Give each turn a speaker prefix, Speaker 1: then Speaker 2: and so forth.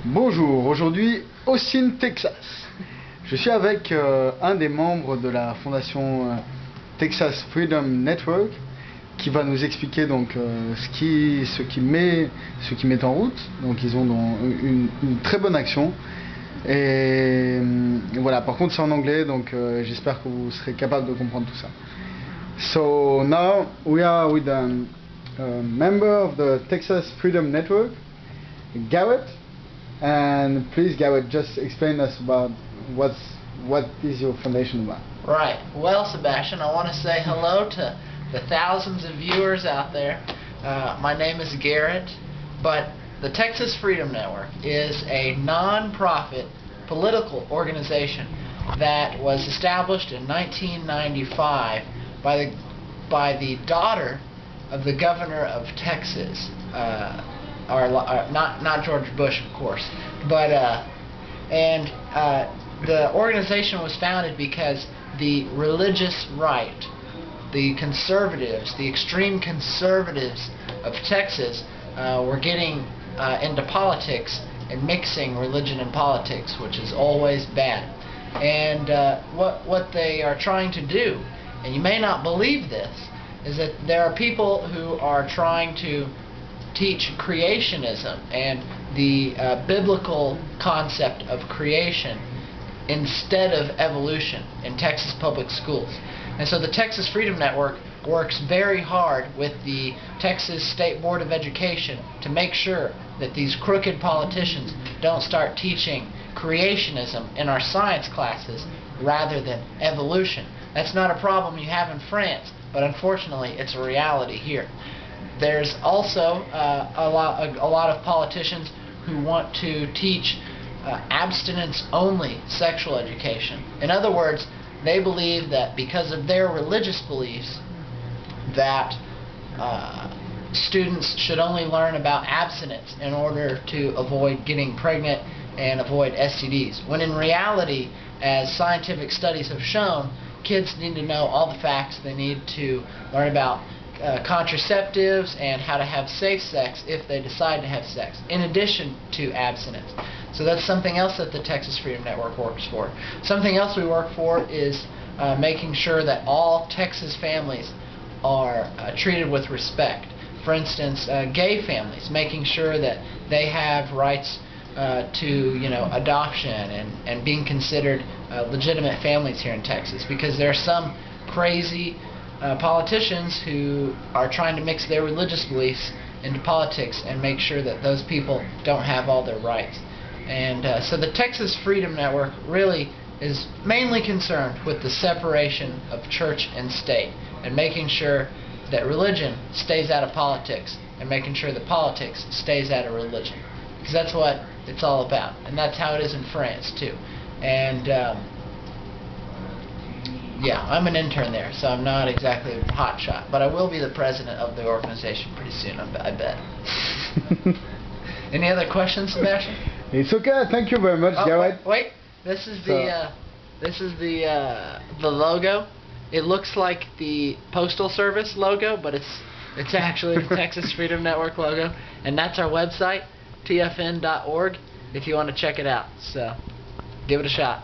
Speaker 1: Bonjour, aujourd'hui Austin, Texas. Je suis avec un des membres de la fondation Texas Freedom Network qui va nous expliquer donc ce qui met en route. Donc ils ont une très bonne action. Et voilà, par contre c'est en anglais, donc j'espère que vous serez capable de comprendre tout ça. So now we are with a member of the Texas Freedom Network, Garret. And please, Garret, just explain us about what is your foundation about.
Speaker 2: Right. Well, Sebastian, I want to say hello to the thousands of viewers out there. My name is Garret, but the Texas Freedom Network is a non-profit political organization that was established in 1995 by the daughter of the governor of Texas. Not George Bush, of course, but the organization was founded because the religious right, the conservatives, the extreme conservatives of Texas were getting into politics and mixing religion and politics, which is always bad. And what they are trying to do, and you may not believe this, is that there are people who are trying to teach creationism and the biblical concept of creation instead of evolution in Texas public schools. And so the Texas Freedom Network works very hard with the Texas State Board of Education to make sure that these crooked politicians don't start teaching creationism in our science classes rather than evolution. That's not a problem you have in France, but unfortunately it's a reality here. There's also a lot of politicians who want to teach abstinence-only sexual education. In other words, they believe that because of their religious beliefs that students should only learn about abstinence in order to avoid getting pregnant and avoid STDs. When in reality, as scientific studies have shown, kids need to know all the facts. They need to learn about contraceptives and how to have safe sex if they decide to have sex, in addition to abstinence. So that's something else that the Texas Freedom Network works for. Something else we work for is making sure that all Texas families are treated with respect. For instance, gay families, making sure that they have rights to adoption and being considered legitimate families here in Texas, because there are some crazy politicians who are trying to mix their religious beliefs into politics and make sure that those people don't have all their rights. And so the Texas Freedom Network really is mainly concerned with the separation of church and state and making sure that religion stays out of politics and making sure that politics stays out of religion, because that's what it's all about, and that's how it is in France too. And yeah, I'm an intern there, so I'm not exactly a hot shot, but I will be the president of the organization pretty soon, I bet. Any other questions, Sebastian?
Speaker 1: It's okay. Thank you very much, Garret.
Speaker 2: Wait, this is the logo. It looks like the Postal Service logo, but it's actually the Texas Freedom Network logo, and that's our website, tfn.org, if you want to check it out. So give it a shot.